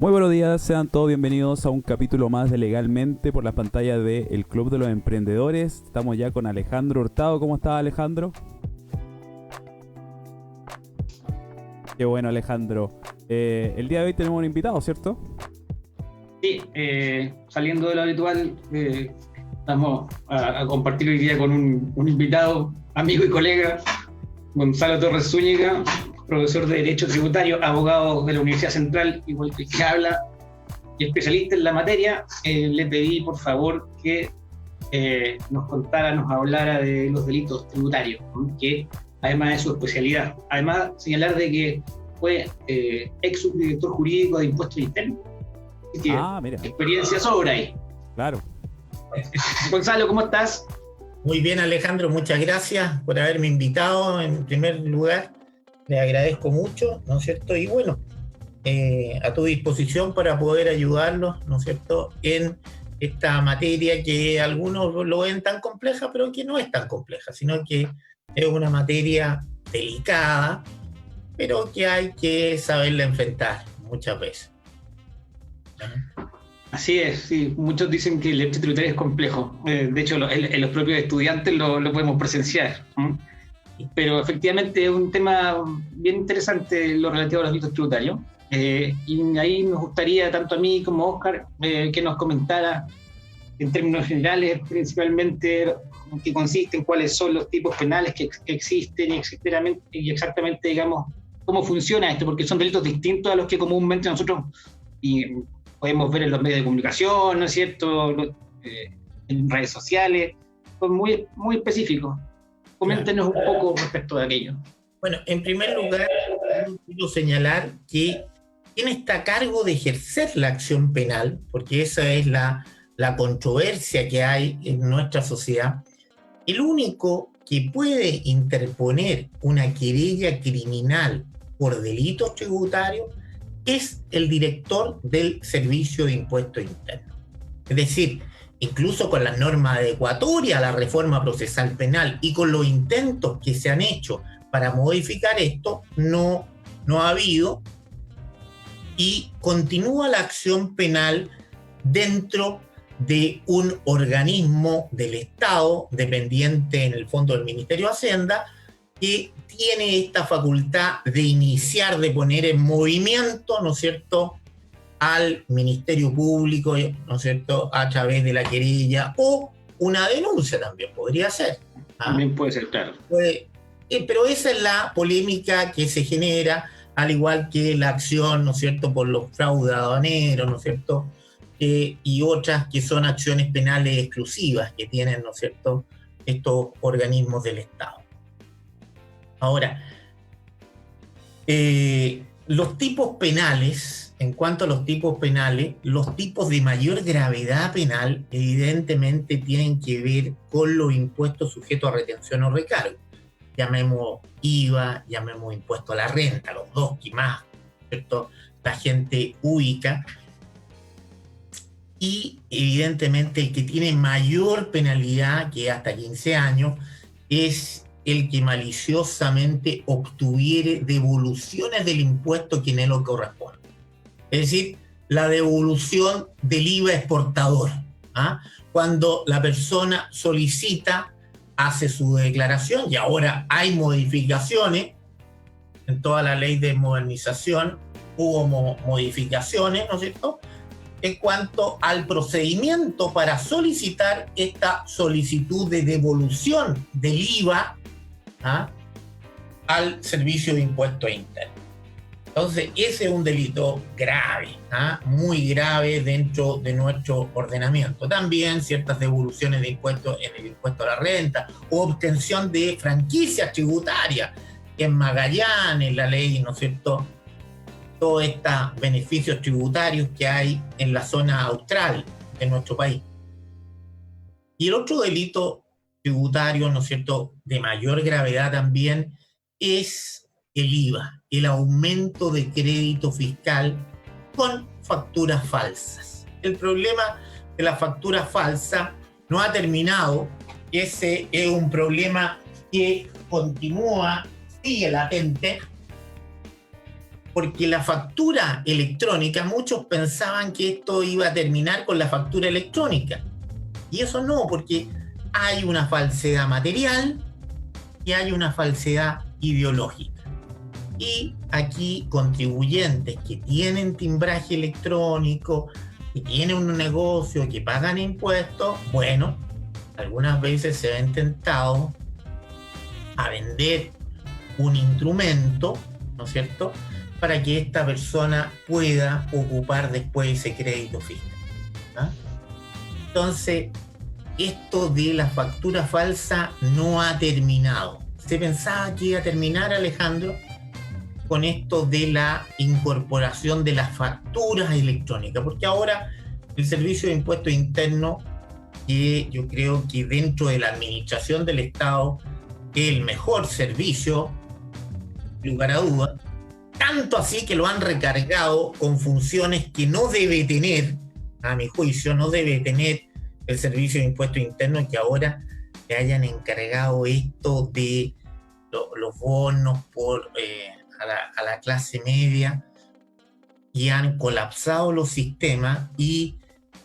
Muy buenos días, sean todos bienvenidos a un capítulo más de Legalmente por las pantallas de El Club de los Emprendedores. Estamos ya con Alejandro Hurtado. ¿Cómo estás, Alejandro? Qué bueno, Alejandro. El día de hoy tenemos un invitado, ¿cierto? Sí, saliendo de lo habitual, vamos a compartir hoy día con un invitado, amigo y colega, Gonzalo Torres Zúñiga, profesor de Derecho Tributario, abogado de la Universidad Central, igual que el que habla, y especialista en la materia. Le pedí, por favor, que nos hablara de los delitos tributarios, ¿no? Que además es su especialidad. Además, señalar de que fue ex subdirector jurídico de Impuestos Internos. Así que Mira. experiencia sobra ahí. Claro. Gonzalo, ¿cómo estás? Muy bien, Alejandro, muchas gracias por haberme invitado. En primer lugar, le agradezco mucho, ¿no es cierto? Y bueno, a tu disposición para poder ayudarlos, ¿no es cierto?, en esta materia que algunos lo ven tan compleja, pero que no es tan compleja, sino que es una materia delicada, pero que hay que saberla enfrentar muchas veces. Así es, sí. Muchos dicen que el derecho tributario es complejo. De hecho, en los propios estudiantes lo podemos presenciar. Pero efectivamente es un tema bien interesante lo relativo a los delitos tributarios. Y ahí nos gustaría, tanto a mí como a Óscar, que nos comentara en términos generales, principalmente, en qué consisten, cuáles son los tipos penales que existen y exactamente, digamos, cómo funciona esto, porque son delitos distintos a los que comúnmente nosotros podemos ver en los medios de comunicación, ¿no es cierto?, en redes sociales. Son muy, muy específicos. Coméntenos un poco respecto de aquello. Bueno, en primer lugar, quiero señalar que quien está a cargo de ejercer la acción penal, porque esa es la controversia que hay en nuestra sociedad, el único que puede interponer una querella criminal por delitos tributarios es el director del Servicio de Impuestos Internos. Es decir, incluso con las normas adecuatorias a la reforma procesal penal y con los intentos que se han hecho para modificar esto, no ha habido, y continúa la acción penal dentro de un organismo del Estado, dependiente en el fondo del Ministerio de Hacienda, que tiene esta facultad de iniciar, de poner en movimiento, ¿no es cierto?, al Ministerio Público, ¿no es cierto?, a través de la querella o una denuncia también podría ser. También puede ser, claro. Pero esa es la polémica que se genera, al igual que la acción, ¿no es cierto?, por los fraudes aduaneros, ¿no es cierto?, y otras que son acciones penales exclusivas que tienen, ¿no es cierto?, estos organismos del Estado. Ahora, los tipos penales, en cuanto a los tipos penales, los tipos de mayor gravedad penal evidentemente tienen que ver con los impuestos sujetos a retención o recargo. Llamemos IVA, llamemos impuesto a la renta, los dos que más, ¿cierto?, la gente ubica. Y evidentemente el que tiene mayor penalidad, que hasta 15 años, es el que maliciosamente obtuviere devoluciones del impuesto que en él lo corresponde. Es decir, la devolución del IVA exportador. Cuando la persona solicita, hace su declaración, y ahora hay modificaciones en toda la ley de modernización, hubo modificaciones, ¿no es cierto?, en cuanto al procedimiento para solicitar esta solicitud de devolución del IVA al Servicio de Impuestos Internos. Entonces, ese es un delito grave, muy grave dentro de nuestro ordenamiento. También ciertas devoluciones de impuestos en el impuesto a la renta o obtención de franquicias tributarias en Magallanes, la ley, ¿no es cierto?, todos estos beneficios tributarios que hay en la zona austral de nuestro país. Y el otro delito tributario, ¿no es cierto?, de mayor gravedad también es el IVA, el aumento de crédito fiscal con facturas falsas. El problema de la factura falsa no ha terminado. Ese es un problema que continúa, sigue latente, porque la factura electrónica, muchos pensaban que esto iba a terminar con la factura electrónica. Y eso no, porque hay una falsedad material y hay una falsedad ideológica. Y aquí contribuyentes que tienen timbraje electrónico, que tienen un negocio, que pagan impuestos, bueno, algunas veces se ven tentados a vender un instrumento, ¿no es cierto?, para que esta persona pueda ocupar después ese crédito fiscal. ¿Ah? Entonces, esto de la factura falsa no ha terminado. Se pensaba que iba a terminar, Alejandro, con esto de la incorporación de las facturas electrónicas, porque ahora el Servicio de Impuestos Internos, que yo creo que dentro de la administración del Estado es el mejor servicio, sin lugar a dudas, tanto así que lo han recargado con funciones que no debe tener, a mi juicio, no debe tener el Servicio de Impuestos Internos, que ahora le hayan encargado esto de los bonos a la clase media, y han colapsado los sistemas y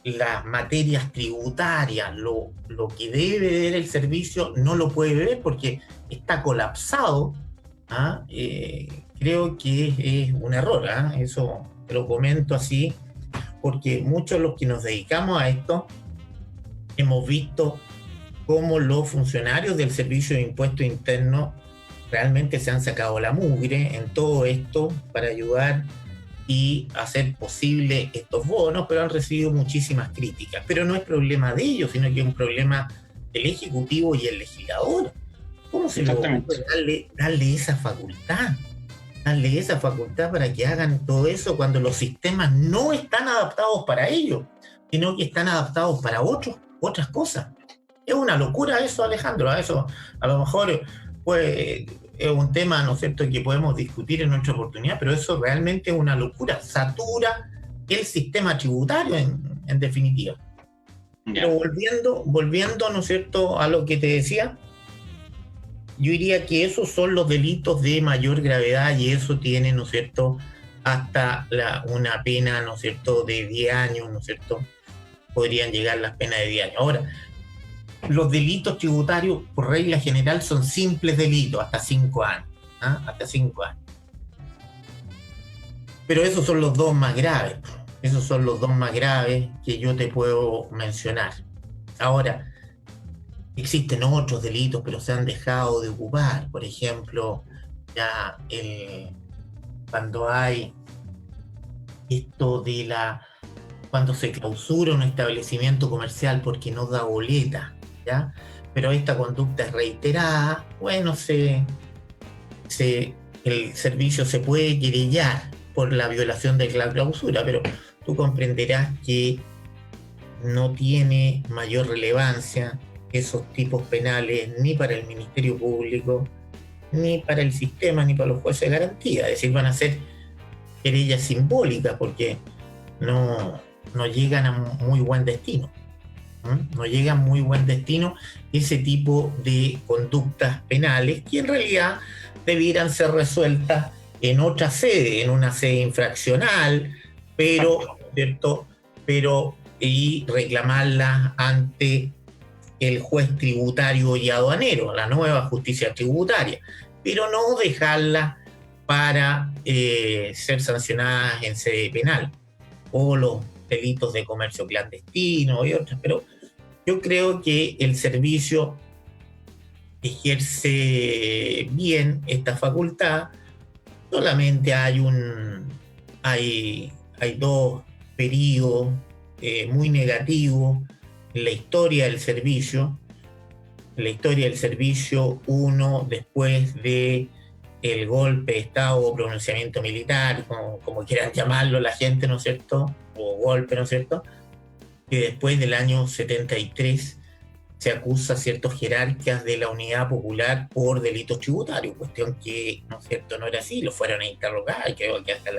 las materias tributarias, lo que debe ver el servicio no lo puede ver porque está colapsado. Creo que es un error, eso te lo comento así, porque muchos de los que nos dedicamos a esto hemos visto cómo los funcionarios del Servicio de Impuestos Internos realmente se han sacado la mugre en todo esto para ayudar y hacer posible estos bonos, pero han recibido muchísimas críticas. Pero no es problema de ellos, sino que es un problema del Ejecutivo y el legislador. ¿Cómo se le ocurre darle esa facultad? Darle esa facultad para que hagan todo eso cuando los sistemas no están adaptados para ello, sino que están adaptados para otras cosas. Es una locura eso, Alejandro. Eso a lo mejor pues, es un tema, ¿no es cierto?, que podemos discutir en otra oportunidad, pero eso realmente es una locura. Satura el sistema tributario, en definitiva. Yeah. Pero volviendo, ¿no es cierto?, a lo que te decía, yo diría que esos son los delitos de mayor gravedad y eso tiene, ¿no es cierto?, hasta una pena, ¿no es cierto?, de 10 años, ¿no es cierto?, podrían llegar las penas de 10 años. Ahora, los delitos tributarios, por regla general, son simples delitos, hasta 5 años. Hasta 5 años. Pero esos son los dos más graves. Esos son los dos más graves que yo te puedo mencionar. Ahora, existen otros delitos, pero se han dejado de ocupar. Por ejemplo, ya cuando hay esto de cuando se clausura un establecimiento comercial porque no da boleta, ¿ya? Pero esta conducta es reiterada, bueno, el servicio se puede querellar por la violación de la clausura, pero tú comprenderás que no tiene mayor relevancia esos tipos penales ni para el Ministerio Público, ni para el sistema, ni para los jueces de garantía. Es decir, van a ser querellas simbólicas porque no llegan a muy buen destino. No llegan a muy buen destino ese tipo de conductas penales que en realidad debieran ser resueltas en otra sede, en una sede infraccional, ¿cierto? Y reclamarlas ante el juez tributario y aduanero, la nueva justicia tributaria, pero no dejarlas para ser sancionadas en sede penal, o los delitos de comercio clandestino y otras. Pero yo creo que el servicio ejerce bien esta facultad. Solamente hay dos periodos muy negativos en la historia del servicio. En la historia del servicio, uno después de el golpe de Estado o pronunciamiento militar, como quieran llamarlo la gente, ¿no es cierto?, o golpe, ¿no es cierto?, que después del año 73 se acusa a ciertos jerarcas de la Unidad Popular por delitos tributarios, cuestión que, ¿no es cierto?, no era así, lo fueron a interrogar, y creo que hasta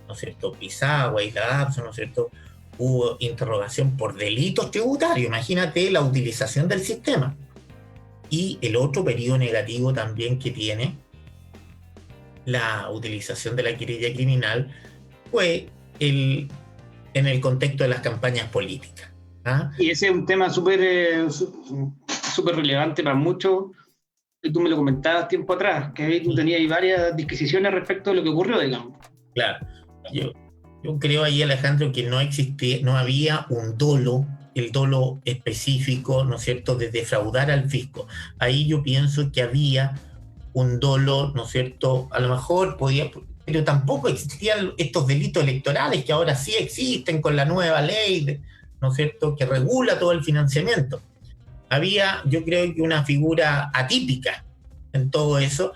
¿no es cierto?, Pisagua y Cadapso, ¿no es cierto?, hubo interrogación por delitos tributarios. Imagínate la utilización del sistema. Y el otro periodo negativo también que tiene la utilización de la querella criminal fue en el contexto de las campañas políticas. ¿Ah? Y ese es un tema súper relevante para muchos. Tú me lo comentabas tiempo atrás, que ahí tú tenías varias disquisiciones respecto a lo que ocurrió, digamos. Claro. Yo creo ahí, Alejandro, que no había un dolo, el dolo específico, ¿no es cierto?, de defraudar al fisco. Ahí yo pienso que había un dolo, ¿no es cierto?, a lo mejor podía, pero tampoco existían estos delitos electorales que ahora sí existen con la nueva ley, ¿no es cierto?, que regula todo el financiamiento. Había, yo creo que una figura atípica en todo eso,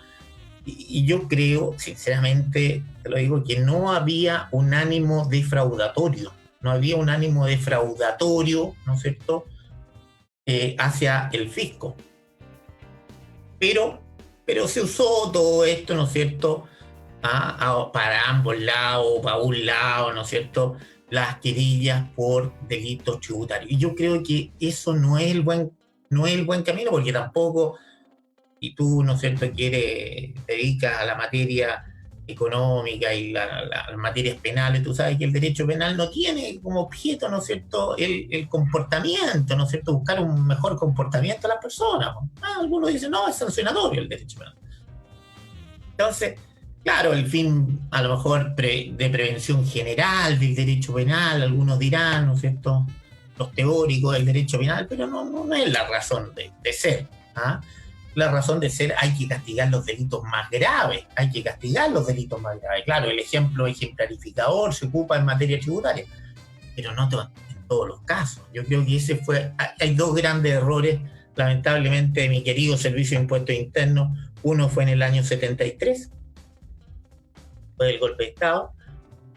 y yo creo, sinceramente, te lo digo, que no había un ánimo defraudatorio, ¿no es cierto?, hacia el fisco. Pero se usó todo esto, ¿no es cierto?, para ambos lados, para un lado, ¿no es cierto?, las querellas por delitos tributarios. Y yo creo que eso no es el buen camino, porque tampoco, y tú, ¿no es cierto?, te dedicas a la materia económica y las materias penales, tú sabes que el derecho penal no tiene como objeto, ¿no es cierto?, el comportamiento, ¿no es cierto?, buscar un mejor comportamiento de las personas. Algunos dicen, no, es sancionatorio el derecho penal. Entonces, claro, el fin a lo mejor de prevención general del derecho penal, algunos dirán, ¿no es cierto?, los teóricos del derecho penal, pero no es la razón de ser. La razón de ser, hay que castigar los delitos más graves, Claro, el ejemplo ejemplarificador se ocupa en materia tributaria, pero no en todos los casos. Yo creo que hay dos grandes errores, lamentablemente, de mi querido Servicio de Impuestos Internos. Uno fue en el año 73, fue el golpe de Estado,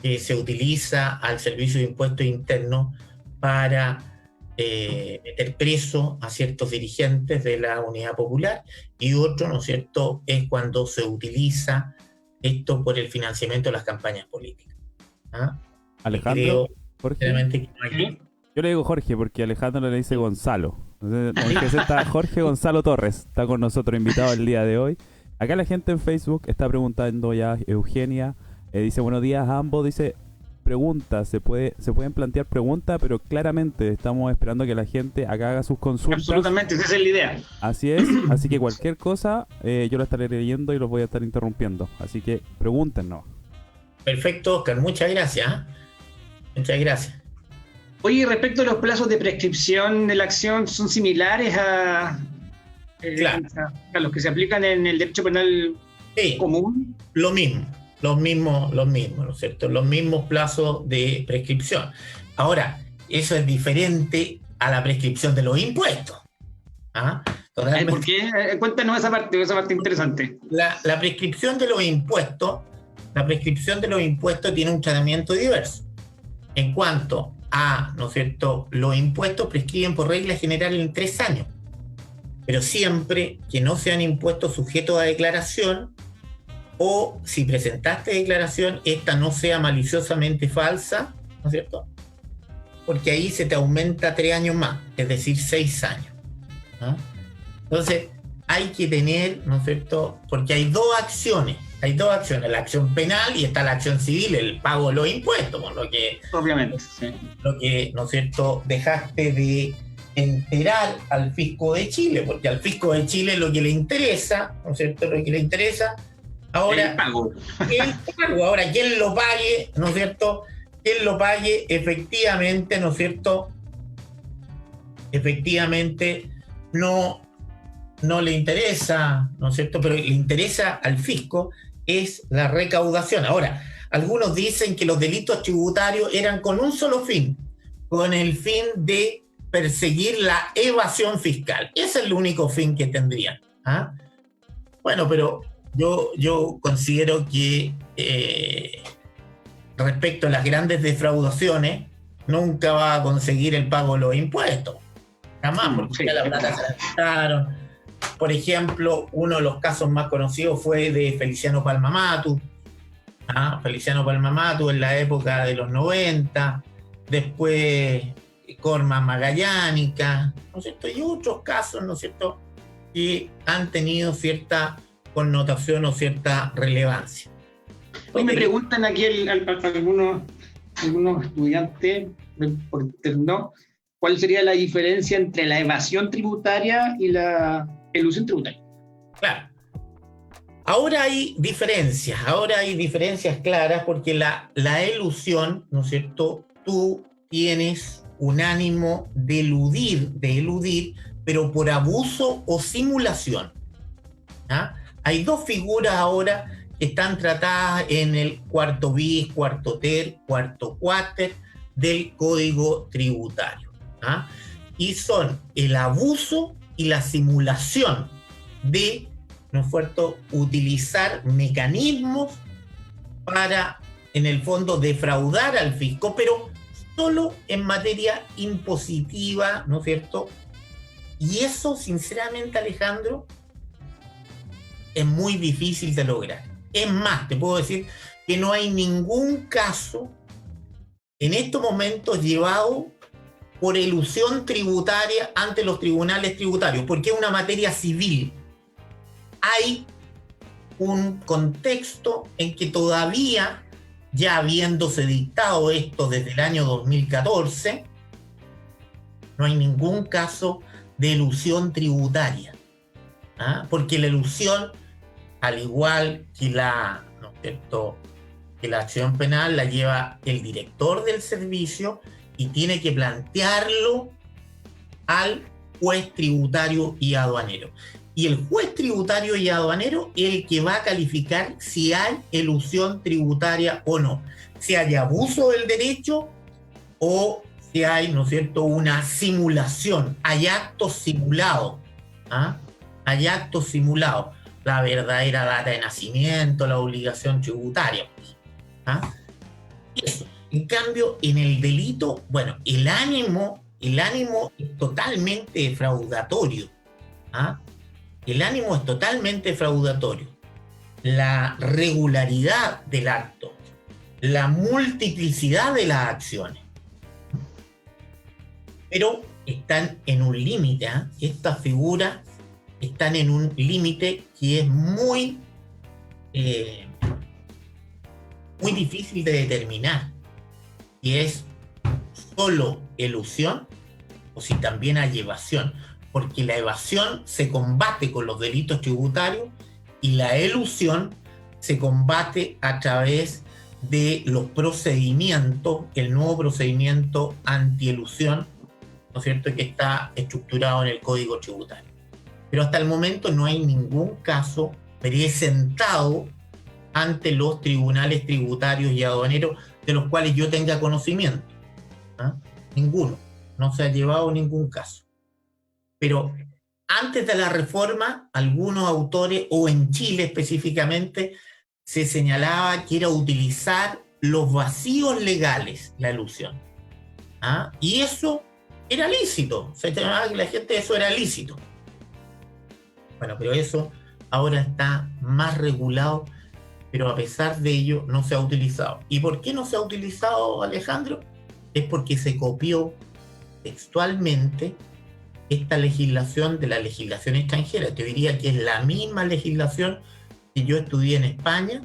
que se utiliza al Servicio de Impuestos Internos para meter preso a ciertos dirigentes de la Unidad Popular, y otro, ¿no es cierto?, es cuando se utiliza esto por el financiamiento de las campañas políticas. Alejandro, Jorge. Que no hay... Yo le digo Jorge porque Alejandro le dice Gonzalo. Entonces, está Jorge Gonzalo Torres, está con nosotros invitado el día de hoy. Acá la gente en Facebook está preguntando ya, Eugenia, dice buenos días a ambos, dice preguntas, se pueden plantear preguntas, pero claramente estamos esperando que la gente acá haga sus consultas. Absolutamente, esa es la idea. Así es, así que cualquier cosa yo la estaré leyendo y los voy a estar interrumpiendo, así que pregúntenos. Perfecto, Oscar, muchas gracias. Muchas gracias. Oye, respecto a los plazos de prescripción de la acción, ¿son similares a los que se aplican en el derecho penal común? Lo mismo, ¿no es cierto? Los mismos plazos de prescripción. Ahora, eso es diferente a la prescripción de los impuestos. ¿Por qué? Cuéntanos esa parte interesante. La prescripción de los impuestos, tiene un tratamiento diverso. En cuanto a, ¿no es cierto?, los impuestos prescriben por regla general en 3 años, pero siempre que no sean impuestos sujetos a declaración, o si presentaste declaración, esta no sea maliciosamente falsa, ¿no es cierto?, porque ahí se te aumenta 3 años más, es decir, 6 años. Entonces, hay que tener, ¿no es cierto?, porque hay dos acciones, la acción penal y está la acción civil, el pago de los impuestos, por lo que, obviamente, sí. Lo que, ¿no es cierto?, dejaste de enterar al fisco de Chile, porque al fisco de Chile lo que le interesa, ¿no es cierto?, ahora el pago. Ahora, quien lo pague, ¿no es cierto?, efectivamente, ¿no es cierto?, no le interesa, ¿no es cierto?, pero le interesa al fisco es la recaudación. Ahora, algunos dicen que los delitos tributarios eran con un solo fin, con el fin de perseguir la evasión fiscal. Ese es el único fin que tendrían. Bueno, pero yo considero que respecto a las grandes defraudaciones, nunca va a conseguir el pago de los impuestos. Jamás, porque ya la plata se la quitaron. Por ejemplo, uno de los casos más conocidos fue de Feliciano Palma-Matu. Feliciano Palma-Matu en la época de los 90, después Corma Magallánica, ¿no es cierto?, y otros casos, ¿no es cierto?, que han tenido cierta connotación o cierta relevancia. Hoy me preguntan aquí algunos estudiantes por interno, ¿cuál sería la diferencia entre la evasión tributaria y la elusión tributaria? Claro. Ahora hay diferencias claras porque la elusión, ¿no es cierto? Tú tienes un ánimo de eludir, pero por abuso o simulación. ¿Ah? Hay dos figuras ahora que están tratadas en el cuarto bis, cuarto ter, cuarto quater del Código Tributario. ¿Ah? Y son el abuso y la simulación de, ¿no es cierto?, utilizar mecanismos para, en el fondo, defraudar al fisco, pero solo en materia impositiva, ¿no es cierto? Y eso, sinceramente, Alejandro, es muy difícil de lograr. Es más, te puedo decir que no hay ningún caso en estos momentos llevado por elusión tributaria ante los tribunales tributarios, porque es una materia civil. Hay un contexto en que todavía, ya habiéndose dictado esto desde el año 2014, no hay ningún caso de elusión tributaria. ¿Ah? Porque la elusión, al igual que ¿no es cierto?, que la acción penal, la lleva el director del servicio y tiene que plantearlo al juez tributario y aduanero. Y el juez tributario y aduanero es el que va a calificar si hay elusión tributaria o no, si hay abuso del derecho o si hay, ¿no es cierto?, una simulación, hay actos simulados. ¿Ah? Hay actos simulados, la verdadera data de nacimiento, la obligación tributaria. ¿Ah? Eso. En cambio, en el delito, bueno, el ánimo es totalmente defraudatorio. ¿Ah? El ánimo es totalmente defraudatorio. La regularidad del acto, la multiplicidad de las acciones. Pero están en un límite. ¿Eh? Estas figuras están en un límite que es muy difícil de determinar. Y es solo elusión o si también hay evasión. Porque la evasión se combate con los delitos tributarios y la elusión se combate a través de los procedimientos, el nuevo procedimiento antielusión, ¿no es cierto?, que está estructurado en el Código Tributario. Pero hasta el momento no hay ningún caso presentado ante los tribunales tributarios y aduaneros de los cuales yo tenga conocimiento. ¿Ah? Ninguno. No se ha llevado ningún caso. Pero antes de la reforma, algunos autores, o en Chile específicamente, se señalaba que era utilizar los vacíos legales, la elusión. ¿Ah? Y eso era lícito. Se llamaba que la gente eso era lícito. Bueno, pero eso ahora está más regulado, pero a pesar de ello no se ha utilizado. ¿Y por qué no se ha utilizado, Alejandro? Es porque se copió textualmente esta legislación de la legislación extranjera. Te diría que es la misma legislación que yo estudié en España,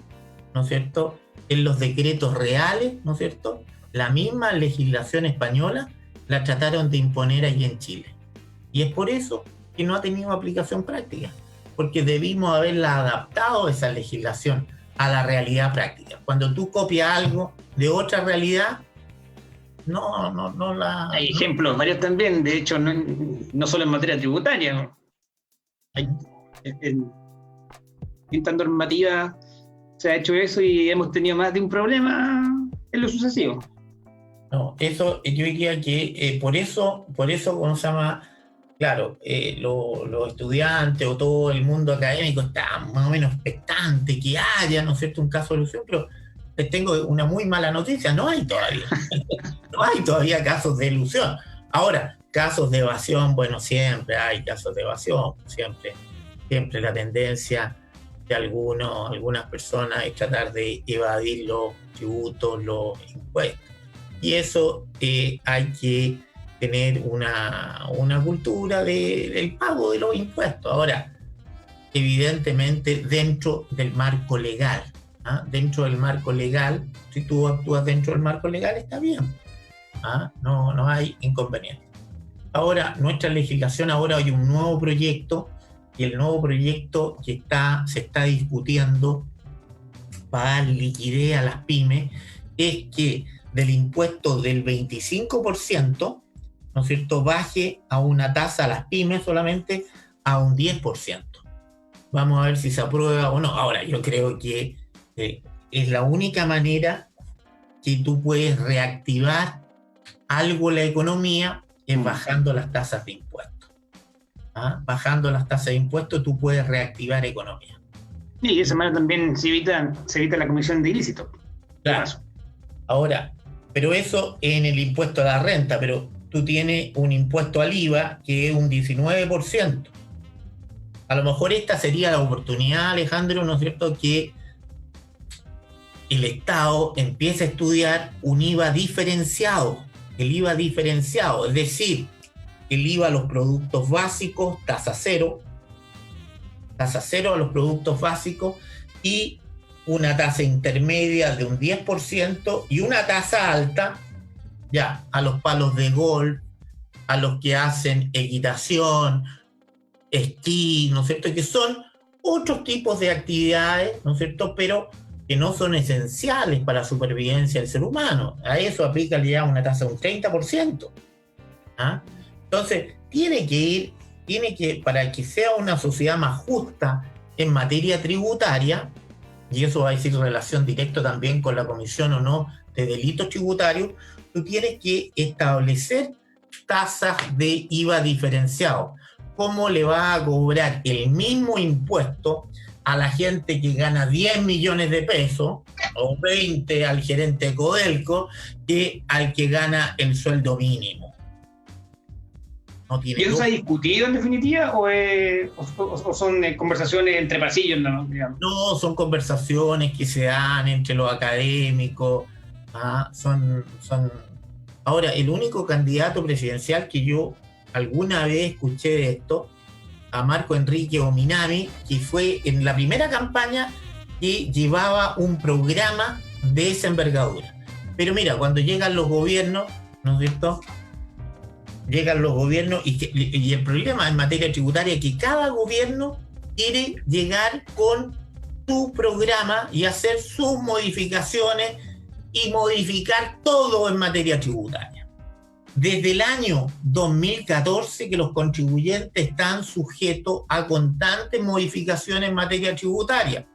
¿no es cierto?, en los decretos reales, ¿no es cierto?, la misma legislación española la trataron de imponer allí en Chile. Y es por eso que no ha tenido aplicación práctica, porque debimos haberla adaptado esa legislación a la realidad práctica. Cuando tú copias algo de otra realidad, no la... Hay ejemplos varios también, de hecho, no solo en materia tributaria. Hay, en distintas normativas se ha hecho eso y hemos tenido más de un problema en lo sucesivo. No, eso yo diría que por eso, ¿cómo se llama? Claro, los estudiantes o todo el mundo académico está más o menos expectante que haya, ¿no es cierto?, un caso de elusión, pero les tengo una muy mala noticia, no hay todavía. No hay todavía casos de elusión. Ahora, casos de evasión, bueno, siempre hay casos de evasión, siempre la tendencia de algunas personas es tratar de evadir los tributos, los impuestos. Y eso hay que tener una cultura del pago de los impuestos. Ahora, evidentemente dentro del marco legal. dentro del marco legal. Si tú actúas dentro del marco legal, está bien. No hay inconveniente. Ahora, nuestra legislación, ahora hay un nuevo proyecto, y el nuevo proyecto que se está discutiendo para dar liquidez a las pymes es que del impuesto del 25%, ¿no es cierto?, baje a una tasa a las pymes solamente a un 10%. Vamos a ver si se aprueba o no. Ahora, yo creo que es la única manera que tú puedes reactivar algo la economía, es bajando las tasas de impuestos. Bajando las tasas de impuestos tú puedes reactivar economía. Y de esa manera también se evita la comisión de ilícito. Claro. Ahora, pero eso en el impuesto a la renta, pero tú tienes un impuesto al IVA que es un 19%. A lo mejor esta sería la oportunidad, Alejandro, ¿no es cierto?, que el Estado empiece a estudiar un IVA diferenciado. El IVA diferenciado, es decir, el IVA a los productos básicos, tasa cero a los productos básicos, y una tasa intermedia de un 10% y una tasa alta ya a los palos de golf, a los que hacen equitación, esquí, ¿no es cierto?, que son otros tipos de actividades, ¿no es cierto?, pero que no son esenciales para la supervivencia del ser humano. A eso aplica ya una tasa de un 30%. Entonces, para que sea una sociedad más justa en materia tributaria, y eso va a decir relación directa también con la comisión o no de delitos tributarios, tú tienes que establecer tasas de IVA diferenciado. ¿Cómo le va a cobrar el mismo impuesto a la gente que gana 10 millones de pesos o 20 al gerente de Codelco que al que gana el sueldo mínimo? No tiene. ¿Y eso se ha discutido en definitiva o son conversaciones entre pasillos, ¿no? Digamos? No, son conversaciones que se dan entre los académicos. Ahora, el único candidato presidencial que yo alguna vez escuché de esto, a Marco Enrique Ominami, que fue en la primera campaña que llevaba un programa de esa envergadura. Pero mira, cuando llegan los gobiernos, ¿no es cierto?, llegan los gobiernos y el problema en materia tributaria es que cada gobierno quiere llegar con su programa y hacer sus modificaciones y modificar todo en materia tributaria. Desde el año 2014 que los contribuyentes están sujetos a constantes modificaciones en materia tributaria.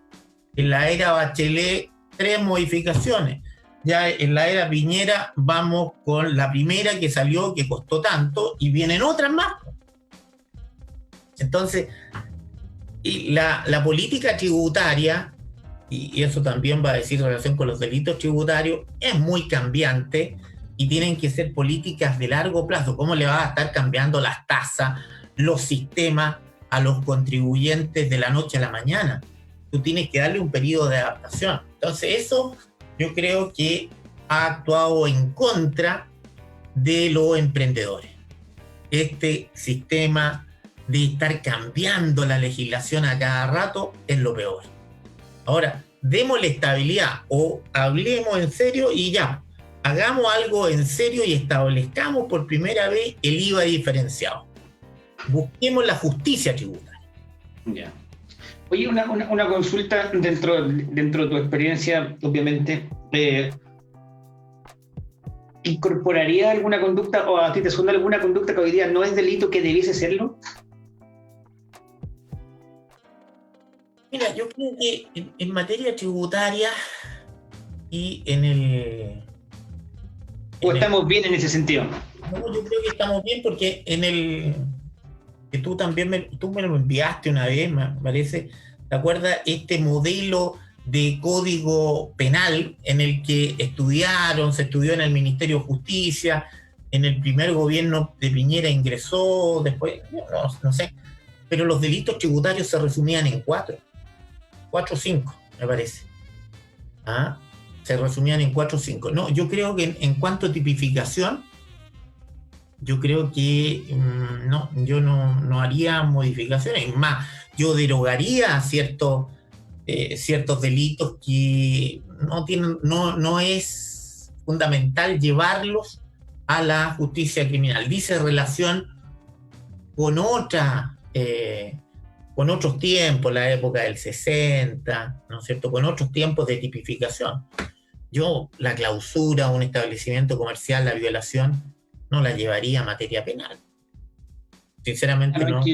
En la era Bachelet, 3 modificaciones. Ya en la era Piñera vamos con la primera que salió, que costó tanto, y vienen otras más. Entonces, y la política tributaria, y eso también va a decir en relación con los delitos tributarios, es muy cambiante y tienen que ser políticas de largo plazo. ¿Cómo le va a estar cambiando las tasas, los sistemas a los contribuyentes de la noche a la mañana? Tú tienes que darle un periodo de adaptación. Entonces eso yo creo que ha actuado en contra de los emprendedores. Este sistema de estar cambiando la legislación a cada rato es lo peor. Ahora, démosle estabilidad o hablemos en serio y ya, hagamos algo en serio y establezcamos por primera vez el IVA diferenciado. Busquemos la justicia tributaria. Ya. Oye, una consulta dentro de tu experiencia, obviamente. ¿Incorporaría alguna conducta o a ti te suena alguna conducta que hoy día no es delito que debiese serlo? Mira, yo creo que en materia tributaria y en el... ¿O estamos bien en ese sentido? No, yo creo que estamos bien porque en el... que tú me lo enviaste una vez, me parece, ¿te acuerdas? Este modelo de código penal en el que se estudió en el Ministerio de Justicia, en el primer gobierno de Piñera ingresó, después, no sé, pero los delitos tributarios se resumían en 4 o 5, me parece. Se resumían en 4 o 5. No, yo creo que en cuanto a tipificación, yo creo que yo no haría modificaciones. Más, yo derogaría ciertos ciertos delitos que no es fundamental llevarlos a la justicia criminal. Dice relación con con otros tiempos, la época del 60, ¿no es cierto?, con otros tiempos de tipificación. Yo la clausura, un establecimiento comercial, la violación, no la llevaría a materia penal. Sinceramente Claro, no.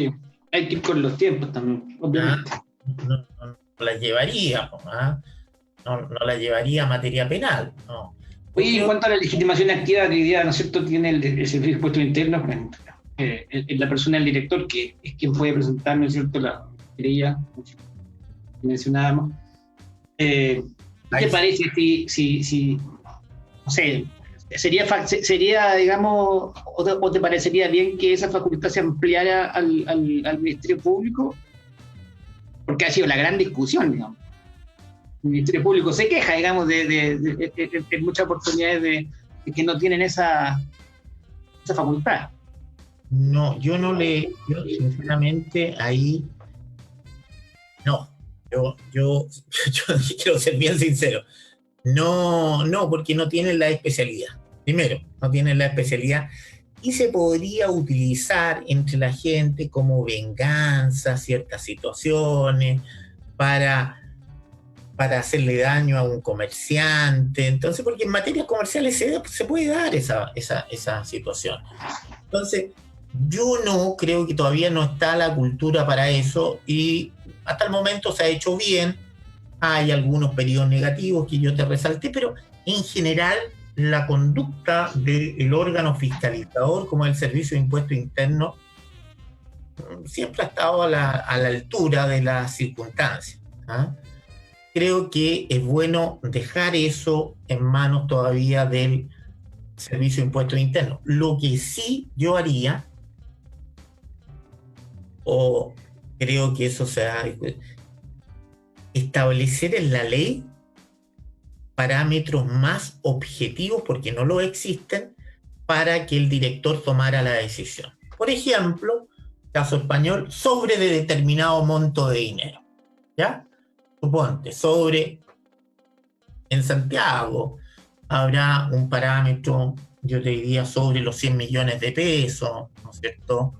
Hay que ir con los tiempos también, obviamente. No la llevaría, no la llevaría a materia penal, no. Oye, en cuanto a la legitimación activa que hoy día, ¿no es cierto?, tiene el Servicio de Impuestos Internos, la persona del director, que es quien puede presentar, ¿no es cierto?, la querella que mencionábamos. ¿Qué te parece si no sé, sería, digamos, o te parecería bien que esa facultad se ampliara al Ministerio Público? Porque ha sido la gran discusión, digamos. El Ministerio Público se queja, digamos, de muchas oportunidades de que no tienen esa facultad. No, yo sinceramente ahí no, yo quiero ser bien sincero. No, porque no tienen la especialidad. Primero, no tienen la especialidad y se podría utilizar entre la gente como venganza ciertas situaciones para hacerle daño a un comerciante. Entonces, porque en materias comerciales se puede dar esa situación. Entonces, yo no creo que todavía no está la cultura para eso y hasta el momento se ha hecho bien. Hay algunos periodos negativos que yo te resalté, pero en general la conducta del órgano fiscalizador como el Servicio de Impuestos Internos siempre ha estado a la altura de las circunstancias. Creo que es bueno dejar eso en manos todavía del Servicio de Impuestos Internos. Lo que sí yo haría, o creo que eso se ha establecer en la ley parámetros más objetivos, porque no lo existen, para que el director tomara la decisión. Por ejemplo, caso español, sobre de determinado monto de dinero. ¿Ya? Suponte, en Santiago habrá un parámetro, yo te diría, sobre los 100 millones de pesos, ¿no es cierto?,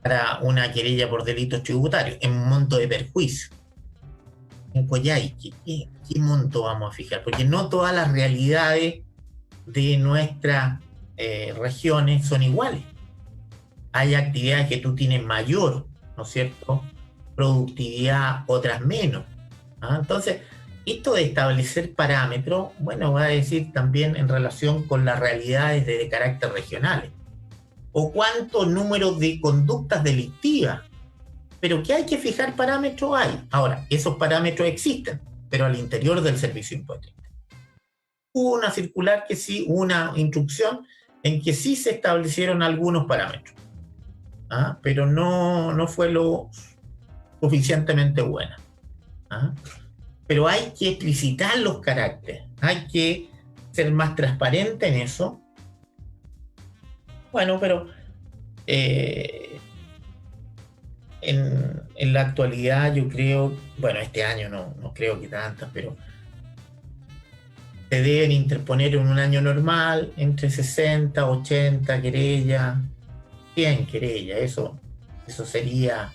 para una querella por delitos tributarios, en un monto de perjuicio. En Coyhai, ¿qué monto vamos a fijar? Porque no todas las realidades de nuestras regiones son iguales. Hay actividades que tú tienes mayor, ¿no es cierto?, productividad, otras menos. Entonces, esto de establecer parámetros, bueno, va a decir también en relación con las realidades de carácter regionales. O cuántos números de conductas delictivas. Pero que hay que fijar parámetros hay. Ahora, esos parámetros existen, pero al interior del Servicio de Impuestos. Hubo una circular que sí, una instrucción en que sí se establecieron algunos parámetros. Pero no fue lo suficientemente buena. Pero hay que explicitar los caracteres, hay que ser más transparente en eso. Bueno, pero en la actualidad yo creo, bueno, este año no creo que tantas, pero se deben interponer en un año normal entre 60, 80 querellas, 100 querellas, eso sería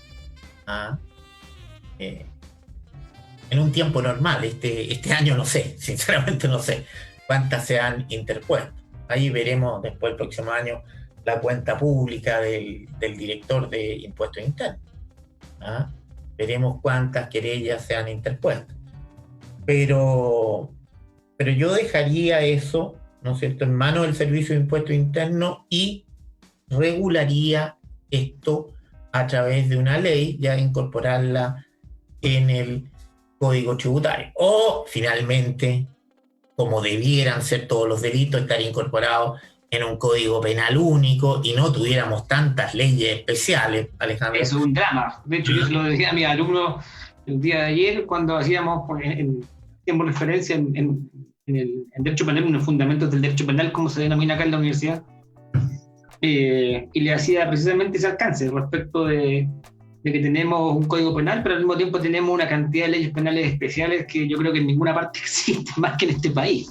en un tiempo normal. Este año no sé, sinceramente no sé cuántas se han interpuesto. Ahí veremos después el próximo año la cuenta pública del director de Impuestos Internos. Veremos cuántas querellas se han interpuesto. Pero yo dejaría eso, ¿no es cierto?, en manos del Servicio de Impuestos Internos y regularía esto a través de una ley, ya incorporarla en el Código Tributario. O, finalmente, como debieran ser todos los delitos, estar incorporados en un Código Penal único y no tuviéramos tantas leyes especiales, Alejandro. Eso es un drama. De hecho, yo se lo decía a mis alumnos el día de ayer cuando hacíamos referencia en Derecho Penal, en los fundamentos del Derecho Penal, como se denomina acá en la universidad, y le hacía precisamente ese alcance respecto de de que tenemos un código penal, pero al mismo tiempo tenemos una cantidad de leyes penales especiales que yo creo que en ninguna parte existe más que en este país.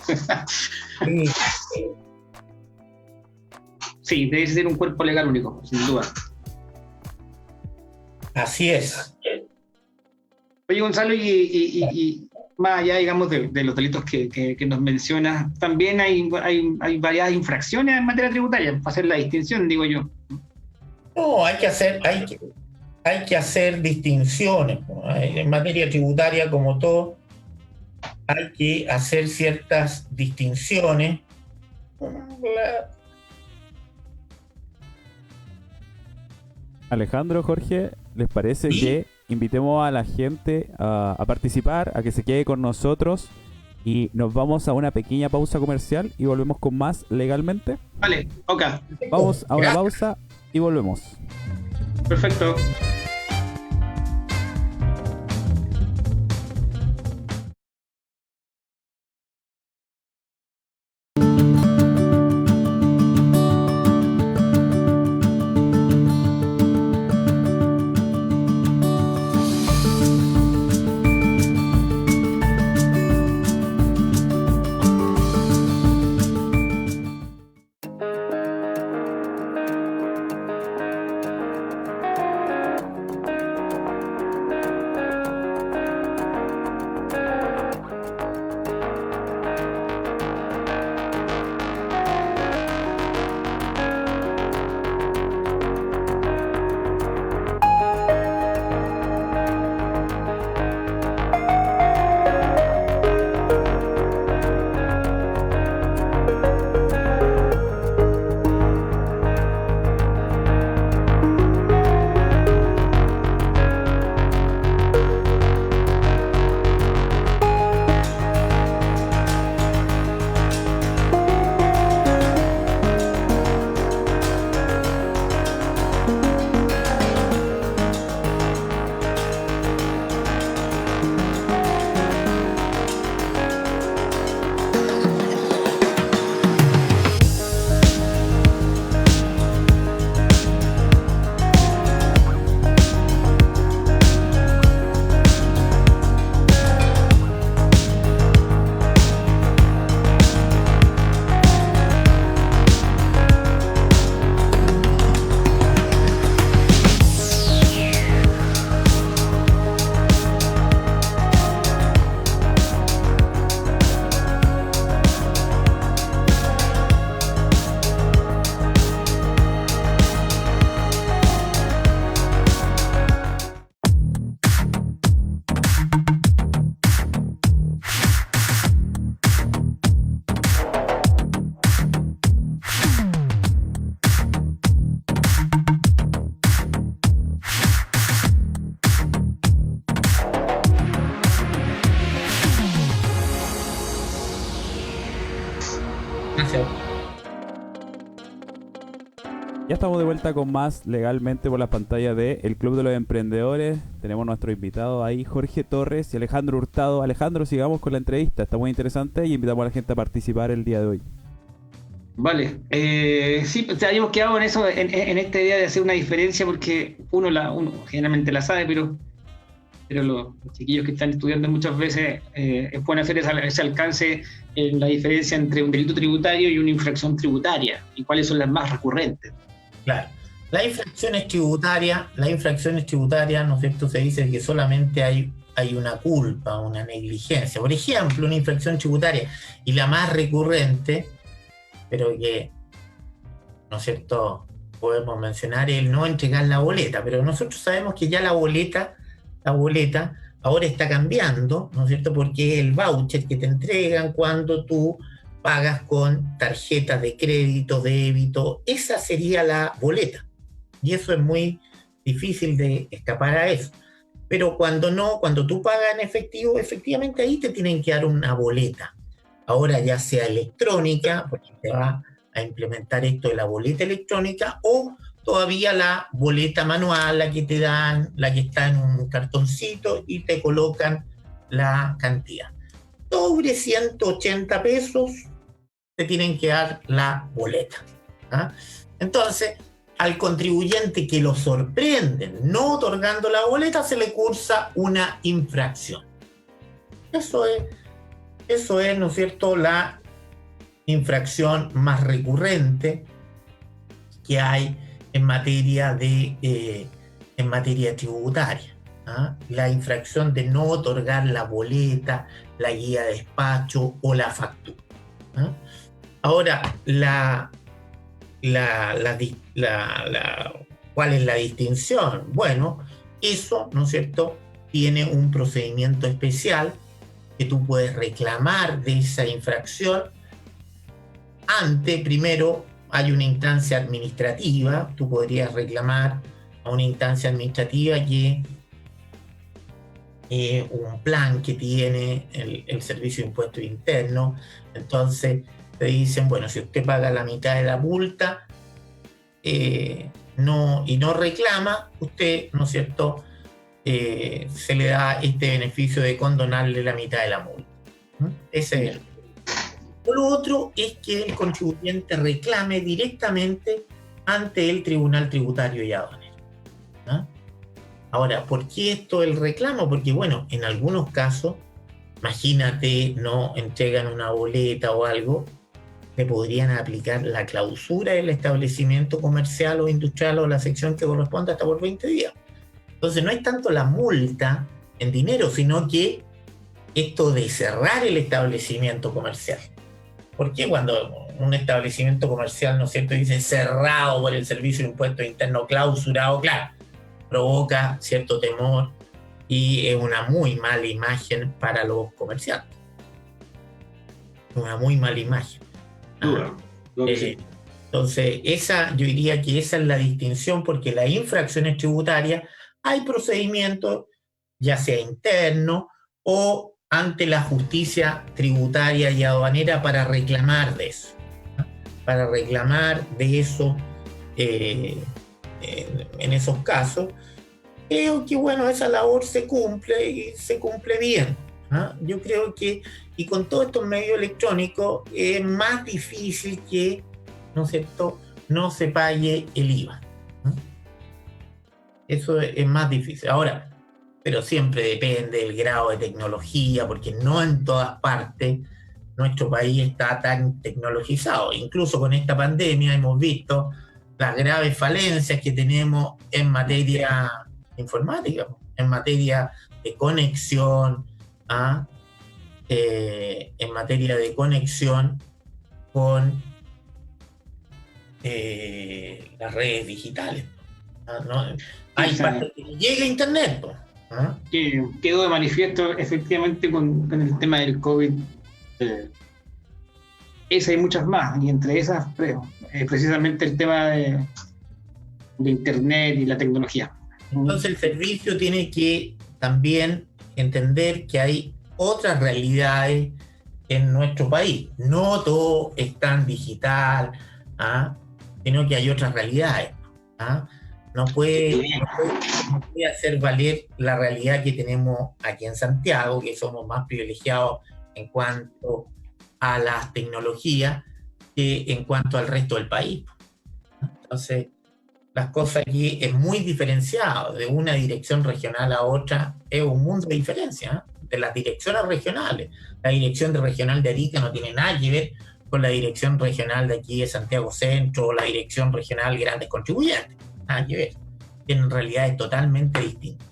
Sí, debe ser un cuerpo legal único, sin duda. Así es. Oye, Gonzalo, y más allá, digamos, de los delitos que nos mencionas, también hay varias infracciones en materia tributaria, para hacer la distinción, digo yo. No, hay que hacer distinciones, ¿no? En materia tributaria, como todo, hay que hacer ciertas distinciones. Alejandro, Jorge, ¿les parece que invitemos a la gente a participar, a que se quede con nosotros y nos vamos a una pequeña pausa comercial y volvemos con más legalmente? Vale, ok. Vamos a una pausa y volvemos. Perfecto. Ya estamos de vuelta con más legalmente por las pantallas de El Club de los Emprendedores. Tenemos nuestro invitado ahí, Jorge Torres y Alejandro Hurtado. Alejandro, sigamos con la entrevista, está muy interesante y invitamos a la gente a participar el día de hoy. Vale, sí, pues, habíamos quedado en eso, en esta idea de hacer una diferencia, porque uno generalmente la sabe, pero los chiquillos que están estudiando muchas veces es bueno hacer ese alcance en la diferencia entre un delito tributario y una infracción tributaria, y cuáles son las más recurrentes. Claro. Las infracciones tributarias, ¿no es cierto? Se dice que solamente hay una culpa, una negligencia. Por ejemplo, una infracción tributaria, y la más recurrente, pero que, ¿no es cierto?, podemos mencionar el no entregar la boleta, pero nosotros sabemos que ya la boleta ahora está cambiando, ¿no es cierto?, porque es el voucher que te entregan cuando tú pagas con tarjetas de crédito, débito. Esa sería la boleta, y eso es muy difícil de escapar a eso. Pero cuando tú pagas en efectivo, efectivamente ahí te tienen que dar una boleta. Ahora ya sea electrónica, porque te va a implementar esto de la boleta electrónica, o todavía la boleta manual, la que te dan, la que está en un cartoncito y te colocan la cantidad. Sobre 180 pesos te tienen que dar la boleta, ¿ah? Entonces, al contribuyente que lo sorprenden no otorgando la boleta se le cursa una infracción. Eso es, ¿no es cierto?, la infracción más recurrente que hay en materia tributaria. La infracción de no otorgar la boleta, la guía de despacho o la factura. Ahora, ¿cuál es la distinción? Bueno, eso, ¿no es cierto?, tiene un procedimiento especial que tú puedes reclamar de esa infracción. Primero hay una instancia administrativa, tú podrías reclamar a una instancia administrativa que un plan que tiene el Servicio de Impuestos Internos. Entonces te dicen, bueno, si usted paga la mitad de la multa y no reclama, usted, ¿no es cierto?, se le da este beneficio de condonarle la mitad de la multa. Ese es. Lo otro es que el contribuyente reclame directamente ante el Tribunal Tributario y Aduanero. Ahora, ¿por qué esto el reclamo? Porque, bueno, en algunos casos, imagínate, no entregan una boleta o algo, le podrían aplicar la clausura del establecimiento comercial o industrial o la sección que corresponda hasta por 20 días. Entonces, no es tanto la multa en dinero, sino que esto de cerrar el establecimiento comercial. ¿Por qué cuando un establecimiento comercial, ¿no es cierto?, dice cerrado por el Servicio de Impuestos Internos, clausurado? Claro, provoca cierto temor y es una muy mala imagen para los comerciantes. Una muy mala imagen. Entonces, yo diría que esa es la distinción, porque las infracciones tributarias hay procedimientos, ya sea interno o ante la justicia tributaria y aduanera para reclamar de eso. En esos casos, creo que, bueno, esa labor se cumple y se cumple bien. Yo creo que, y con todos estos medios electrónicos, es más difícil que, ¿no es cierto?, no se pague el IVA. Eso es más difícil. Ahora, pero siempre depende del grado de tecnología, porque no en todas partes nuestro país está tan tecnologizado. Incluso con esta pandemia hemos visto las graves falencias que tenemos en materia informática, en materia de conexión, con las redes digitales. ¿No? Hay partes que llega a internet. Que quedó de manifiesto efectivamente con el tema del COVID. Esa y muchas más, y entre esas precisamente el tema de internet y la tecnología. Entonces el servicio tiene que también entender que hay otras realidades en nuestro país. No todo es tan digital, sino que hay otras realidades. No puede hacer valer la realidad que tenemos aquí en Santiago, que somos más privilegiados en cuanto a las tecnologías que en cuanto al resto del país. Entonces, las cosas aquí es muy diferenciado. De una dirección regional a otra es un mundo de diferencia, de las direcciones regionales. La dirección regional de Arica no tiene nada que ver con la dirección regional de aquí de Santiago Centro o la dirección regional Grandes Contribuyentes. Nada que ver. En realidad es totalmente distinto.